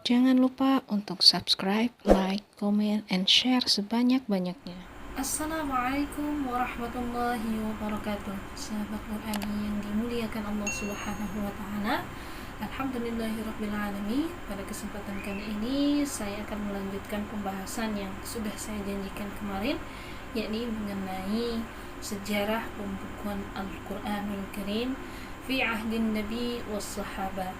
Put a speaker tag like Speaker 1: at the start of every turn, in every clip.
Speaker 1: Jangan lupa untuk subscribe, like, comment, and share sebanyak-banyaknya.
Speaker 2: Assalamualaikum warahmatullahi wabarakatuh. Sahabat Quran yang dimuliakan Allah Subhanahu wa taala. Alhamdulillahirabbil. Pada kesempatan kali ini saya akan melanjutkan pembahasan yang sudah saya janjikan kemarin, yakni mengenai sejarah pembukuan Al-Qur'anul Karim fi ahdin Nabi was sahabat.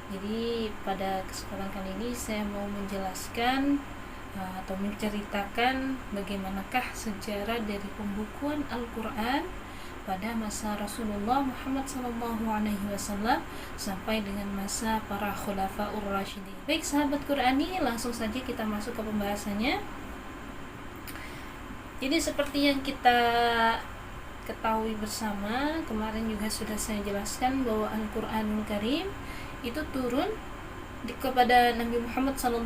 Speaker 2: Jadi pada kesempatan kali ini saya mau menjelaskan atau menceritakan bagaimanakah sejarah dari pembukuan Al-Quran pada masa Rasulullah Muhammad SAW sampai dengan masa para khulafaur rasyidin. Baik sahabat Qurani, langsung saja kita masuk ke pembahasannya. Jadi seperti yang kita ketahui bersama, kemarin juga sudah saya jelaskan bahwa Al-Quranul Karim itu turun kepada Nabi Muhammad SAW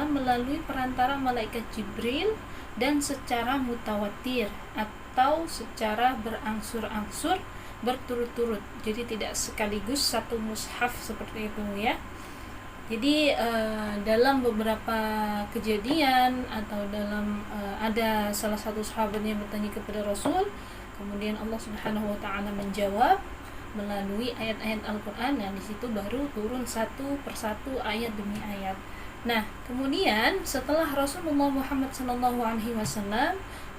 Speaker 2: melalui perantara malaikat Jibril dan secara mutawatir atau secara berangsur-angsur berturut-turut. Jadi tidak sekaligus satu mushaf seperti itu ya. Jadi dalam beberapa kejadian atau dalam ada salah satu sahabat yang bertanya kepada Rasul, kemudian Allah Subhanahu wa taala menjawab melalui ayat-ayat Al-Quran. Nah, di situ baru turun satu persatu ayat demi ayat. Nah, kemudian setelah Rasulullah Muhammad SAW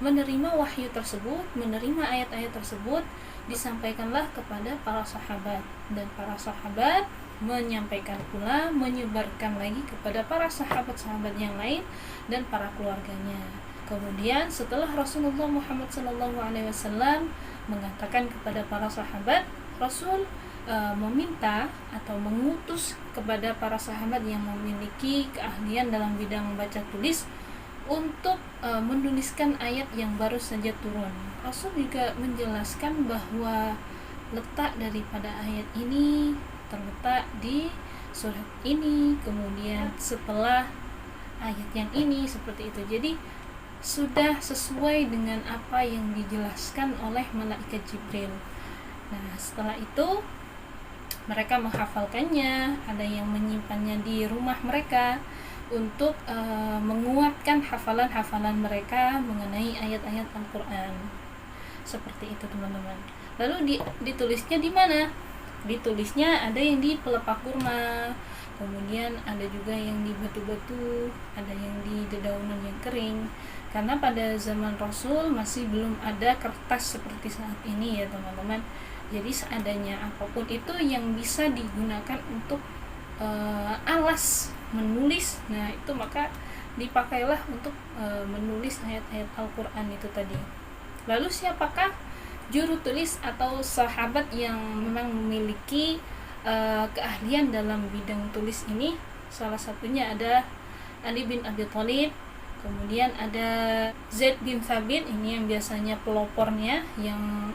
Speaker 2: menerima wahyu tersebut, menerima ayat-ayat tersebut, disampaikanlah kepada para sahabat, dan para sahabat menyampaikan pula, menyebarkan lagi kepada para sahabat-sahabat yang lain dan para keluarganya. Kemudian setelah Rasulullah Muhammad SAW mengatakan kepada para sahabat, Rasul meminta atau mengutus kepada para sahabat yang memiliki keahlian dalam bidang baca tulis untuk menuliskan ayat yang baru saja turun. Rasul juga menjelaskan bahwa letak daripada ayat ini terletak di surat ini, kemudian setelah ayat yang ini, seperti itu. Jadi sudah sesuai dengan apa yang dijelaskan oleh malaikat Jibril. Nah, setelah itu mereka menghafalkannya, ada yang menyimpannya di rumah mereka untuk menguatkan hafalan-hafalan mereka mengenai ayat-ayat Al-Quran. Seperti itu teman-teman. Lalu ditulisnya di mana? Ditulisnya ada yang di pelepah kurma, kemudian ada juga yang di batu-batu, ada yang di dedaunan yang kering. Karena pada zaman Rasul masih belum ada kertas seperti saat ini ya teman-teman. Jadi seadanya apapun itu yang bisa digunakan untuk alas menulis, nah itu maka dipakailah untuk menulis ayat-ayat Al-Quran itu tadi. Lalu siapakah juru tulis atau sahabat yang memang memiliki keahlian dalam bidang tulis ini? Salah satunya ada Ali bin Abi Thalib, kemudian ada Zaid bin Thabit, ini yang biasanya pelopornya yang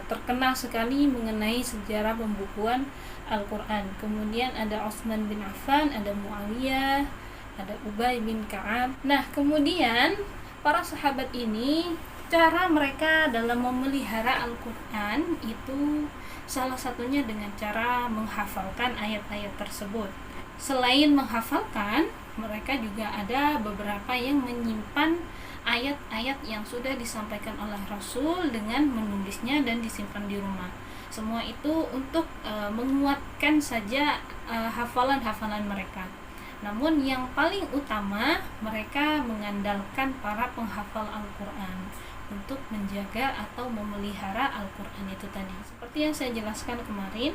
Speaker 2: terkenal sekali mengenai sejarah pembukuan Al-Quran. Kemudian ada Utsman bin Affan, ada Muawiyah, ada Ubay bin Ka'ab. Nah, kemudian para sahabat ini, cara mereka dalam memelihara Al-Quran itu salah satunya dengan cara menghafalkan ayat-ayat tersebut. Selain menghafalkan, mereka juga ada beberapa yang menyimpan ayat-ayat yang sudah disampaikan oleh Rasul dengan menulisnya dan disimpan di rumah. Semua itu untuk menguatkan saja hafalan-hafalan mereka. Namun yang paling utama, mereka mengandalkan para penghafal Al-Quran untuk menjaga atau memelihara Al-Quran itu tadi. Seperti yang saya jelaskan kemarin,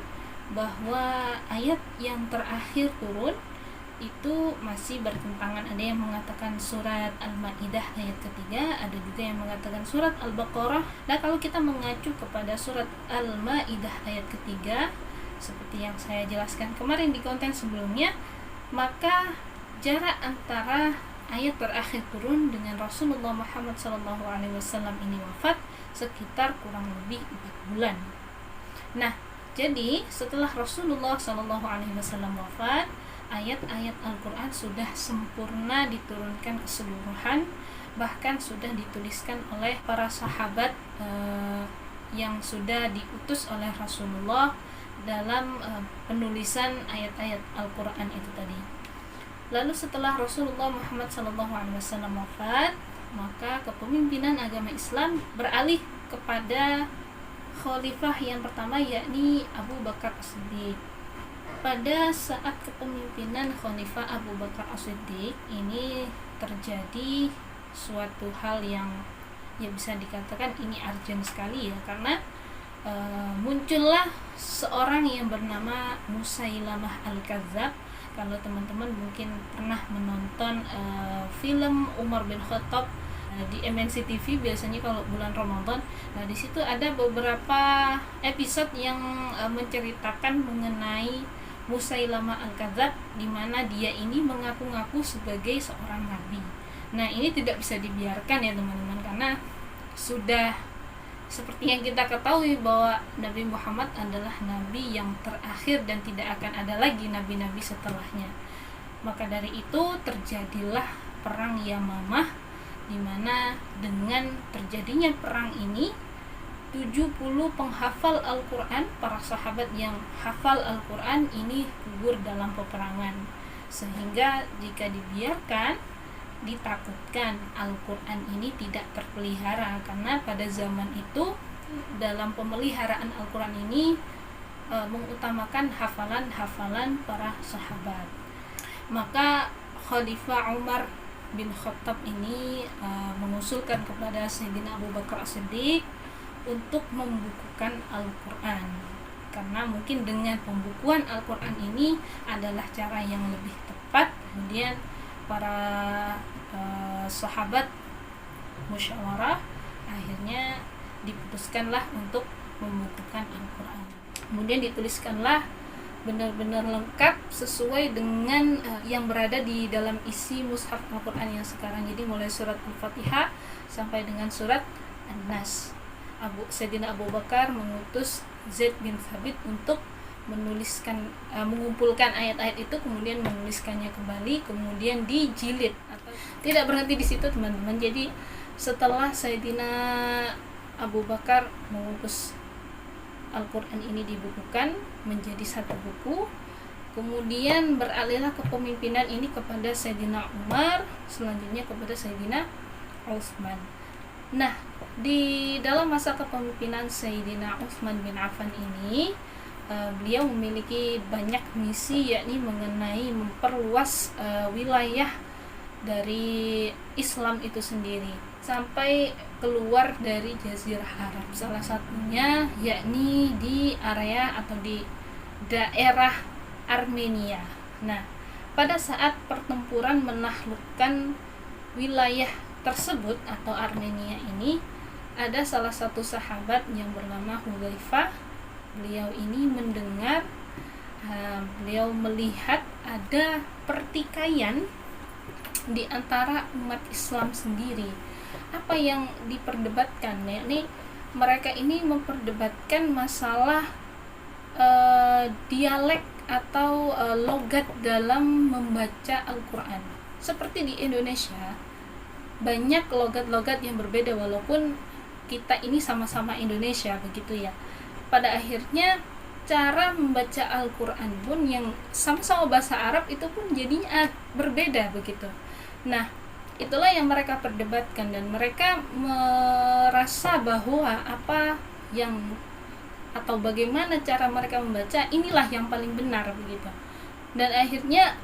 Speaker 2: bahwa ayat yang terakhir turun itu masih bertentangan. Ada yang mengatakan surat Al-Maidah ayat ketiga, ada juga yang mengatakan surat Al-Baqarah. Nah, kalau kita mengacu kepada surat Al-Maidah ayat ketiga, seperti yang saya jelaskan kemarin di konten sebelumnya, maka jarak antara ayat terakhir turun dengan Rasulullah Muhammad SAW ini wafat sekitar kurang lebih 4 bulan. Nah, jadi setelah Rasulullah SAW wafat, ayat-ayat Al-Quran sudah sempurna diturunkan keseluruhan, bahkan sudah dituliskan oleh para sahabat yang sudah diutus oleh Rasulullah dalam penulisan ayat-ayat Al-Quran itu tadi. Lalu setelah Rasulullah Muhammad SAW wafat, maka kepemimpinan agama Islam beralih kepada khalifah yang pertama, yakni Abu Bakar As-Siddiq. Pada saat kepemimpinan Khalifah Abu Bakar As-Siddiq ini terjadi suatu hal yang ya bisa dikatakan ini urgent sekali ya, karena muncullah seorang yang bernama Musailamah Al-Kadzab. Kalau teman-teman mungkin pernah menonton film Umar bin Khattab di MNC TV biasanya kalau bulan Ramadan. Nah, di situ ada beberapa episode yang menceritakan mengenai Musailamah Al-Kadzab, di mana dia ini mengaku-ngaku sebagai seorang nabi. Nah, ini tidak bisa dibiarkan ya teman-teman, karena sudah seperti yang kita ketahui bahwa Nabi Muhammad adalah nabi yang terakhir dan tidak akan ada lagi nabi-nabi setelahnya. Maka dari itu terjadilah perang Yamamah, di mana dengan terjadinya perang ini 70 penghafal Al-Quran, para sahabat yang hafal Al-Quran ini gugur dalam peperangan. Sehingga jika dibiarkan, ditakutkan Al-Quran ini tidak terpelihara, karena pada zaman itu dalam pemeliharaan Al-Quran ini mengutamakan hafalan-hafalan para sahabat. Maka Khalifah Umar bin Khattab ini mengusulkan kepada Sayyidina Abu Bakar As-Siddiq untuk membukukan Al-Quran, karena mungkin dengan pembukuan Al-Quran ini adalah cara yang lebih tepat. Kemudian para sahabat musyawarah, akhirnya diputuskanlah untuk membukukan Al-Quran. Kemudian dituliskanlah benar-benar lengkap sesuai dengan yang berada di dalam isi mushaf Al-Quran yang sekarang. Jadi mulai surat Al-Fatihah sampai dengan surat An-Nas. Sayyidina Abu Bakar mengutus Zaid bin Thabit untuk menuliskan, mengumpulkan ayat-ayat itu, kemudian menuliskannya kembali, kemudian dijilid. Tidak berhenti di situ teman-teman. Jadi setelah Sayyidina Abu Bakar mengutus Al-Quran ini dibukukan menjadi satu buku, kemudian beralihlah kepemimpinan ini kepada Sayyidina Umar, selanjutnya kepada Sayyidina Utsman. Nah, di dalam masa kepemimpinan Sayyidina Utsman bin Affan ini, beliau memiliki banyak misi, yakni mengenai memperluas wilayah dari Islam itu sendiri sampai keluar dari Jazirah Arab. Salah satunya yakni di area atau di daerah Armenia. Nah, pada saat pertempuran menaklukkan wilayah tersebut atau Armenia ini, ada salah satu sahabat yang bernama Hudzaifah. Beliau ini mendengar, beliau melihat ada pertikaian di antara umat Islam sendiri. Apa yang diperdebatkan, yakni mereka ini memperdebatkan masalah dialek atau logat dalam membaca Al-Quran. Seperti di Indonesia, banyak logat-logat yang berbeda walaupun kita ini sama-sama Indonesia begitu ya. Pada akhirnya cara membaca Al-Quran pun yang sama-sama bahasa Arab itu pun jadinya berbeda begitu. Nah, itulah yang mereka perdebatkan, dan mereka merasa bahwa apa yang atau bagaimana cara mereka membaca inilah yang paling benar begitu. Dan akhirnya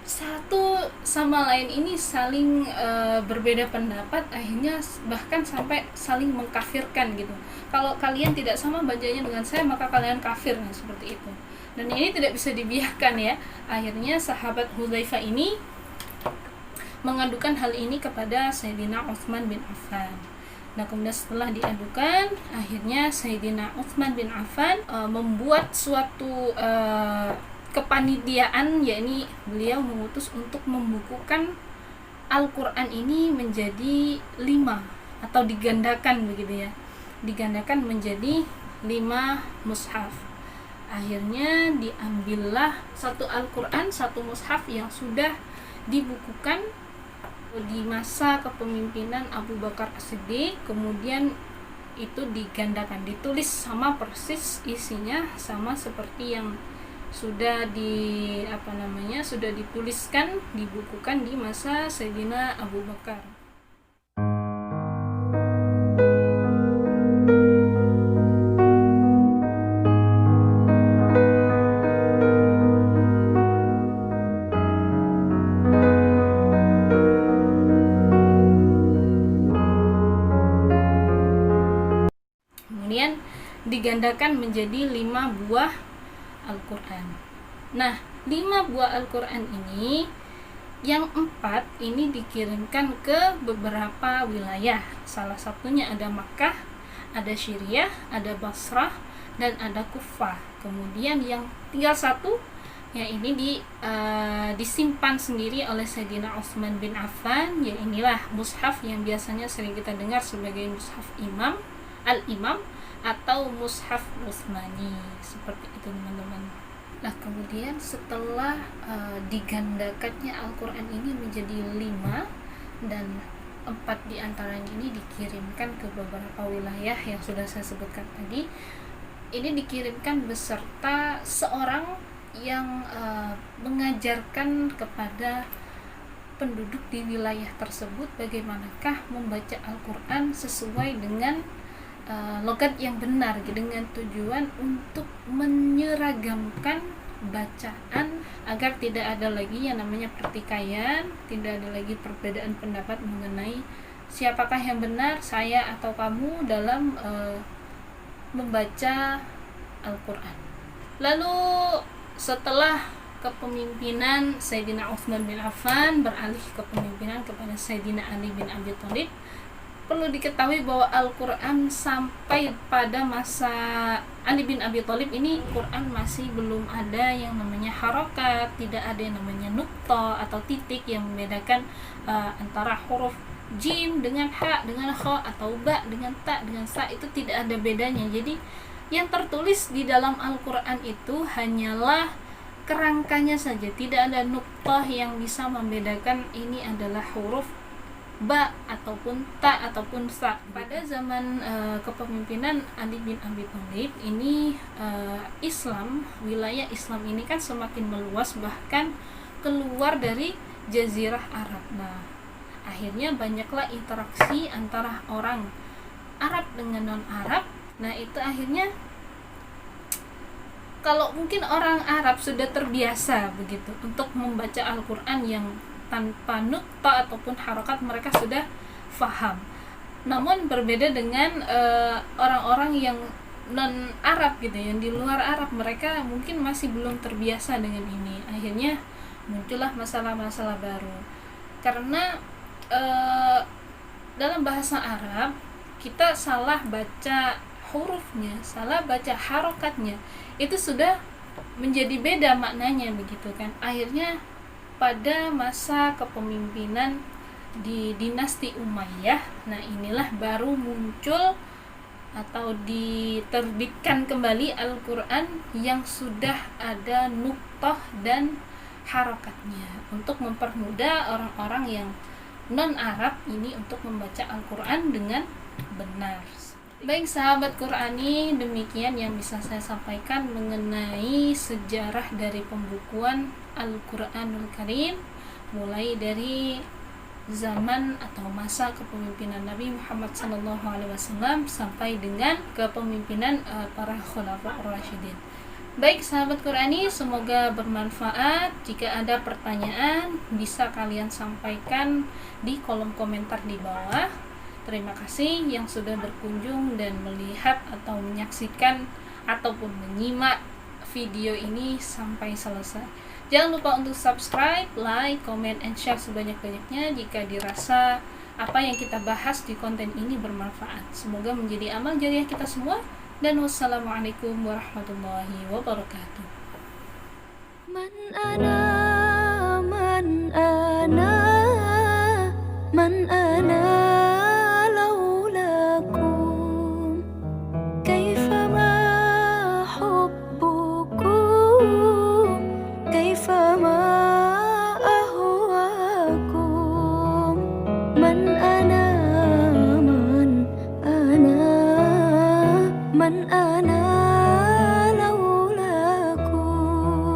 Speaker 2: satu sama lain ini saling berbeda pendapat, akhirnya bahkan sampai saling mengkafirkan gitu. Kalau kalian tidak sama bacanya dengan saya, maka kalian kafir, nah, seperti itu. Dan ini tidak bisa dibiarkan ya. Akhirnya sahabat Hudzaifah ini mengadukan hal ini kepada Sayyidina Utsman bin Affan. Nah, kemudian setelah diadukan, akhirnya Sayyidina Utsman bin Affan membuat suatu kepanitiaan, yakni beliau mengutus untuk membukukan Al-Quran ini menjadi 5 atau digandakan begitu ya, digandakan menjadi 5 mushaf. Akhirnya diambillah satu Al-Quran, satu mushaf yang sudah dibukukan di masa kepemimpinan Abu Bakar As-Siddiq, kemudian itu digandakan, ditulis sama persis isinya, sama seperti yang sudah sudah dituliskan, dibukukan di masa Sayyidina Abu Bakar. Kemudian digandakan menjadi 5 buah Al-Quran. Nah, 5 buah Al-Quran ini, yang 4 ini dikirimkan ke beberapa wilayah. Salah satunya ada Makkah, ada Syriah, ada Basrah, dan ada Kufah. Kemudian yang tinggal satu, yang ini disimpan sendiri oleh Sayyidina Utsman bin Affan. Ya, inilah mushaf yang biasanya sering kita dengar sebagai mushaf Al-Imam atau mushaf Utsmani, seperti itu teman-teman. Nah, kemudian setelah digandakannya Al-Quran ini menjadi 5 dan 4 diantaranya ini dikirimkan ke beberapa wilayah yang sudah saya sebutkan tadi, ini dikirimkan beserta seorang yang mengajarkan kepada penduduk di wilayah tersebut bagaimanakah membaca Al-Quran sesuai dengan logat yang benar, dengan tujuan untuk menyeragamkan bacaan agar tidak ada lagi yang namanya pertikaian, tidak ada lagi perbedaan pendapat mengenai siapakah yang benar, saya atau kamu, dalam membaca Al-Quran. Lalu setelah kepemimpinan Sayyidina Utsman bin Affan beralih kepemimpinan kepada Sayyidina Ali bin Abi Thalib, perlu diketahui bahwa Al-Quran sampai pada masa Ali bin Abi Thalib ini, Quran masih belum ada yang namanya harokat, tidak ada yang namanya nukta atau titik yang membedakan antara huruf jim dengan ha dengan kha, atau ba dengan ta dengan sa, itu tidak ada bedanya. Jadi yang tertulis di dalam Al-Quran itu hanyalah kerangkanya saja, tidak ada nuktah yang bisa membedakan ini adalah huruf ba ataupun ta ataupun sa. Pada zaman kepemimpinan Ali bin Abi Thalib ini, Islam, wilayah Islam ini kan semakin meluas, bahkan keluar dari Jazirah Arab. Nah, akhirnya banyaklah interaksi antara orang Arab dengan non-Arab. Nah, itu akhirnya kalau mungkin orang Arab sudah terbiasa begitu untuk membaca Al-Quran yang tanpa nukta ataupun harokat, mereka sudah faham. Namun berbeda dengan orang-orang yang non Arab gitu, yang di luar Arab, mereka mungkin masih belum terbiasa dengan ini. Akhirnya muncullah masalah-masalah baru, karena dalam bahasa Arab kita salah baca hurufnya, salah baca harokatnya, itu sudah menjadi beda maknanya begitu kan. Akhirnya pada masa kepemimpinan di dinasti Umayyah, nah inilah baru muncul atau diterbitkan kembali Al-Quran yang sudah ada nuktah dan harokatnya, untuk mempermudah orang-orang yang non-Arab ini untuk membaca Al-Quran dengan benar. Baik sahabat Qurani, demikian yang bisa saya sampaikan mengenai sejarah dari pembukuan Al-Quranul Karim, mulai dari zaman atau masa kepemimpinan Nabi Muhammad SAW sampai dengan kepemimpinan para Khulafaur Rasyidin. Baik sahabat Qurani, semoga bermanfaat. Jika ada pertanyaan, bisa kalian sampaikan di kolom komentar di bawah. Terima kasih yang sudah berkunjung dan melihat atau menyaksikan ataupun menyimak video ini sampai selesai. Jangan lupa untuk subscribe, like, comment, and share sebanyak-banyaknya jika dirasa apa yang kita bahas di konten ini bermanfaat. Semoga menjadi amal jariah kita semua. Dan wassalamualaikum warahmatullahi wabarakatuh.
Speaker 3: Man ana, man ana, man ana laulakum, kaifama hubbukum, kaifama ahwakum, man ana, man ana, man ana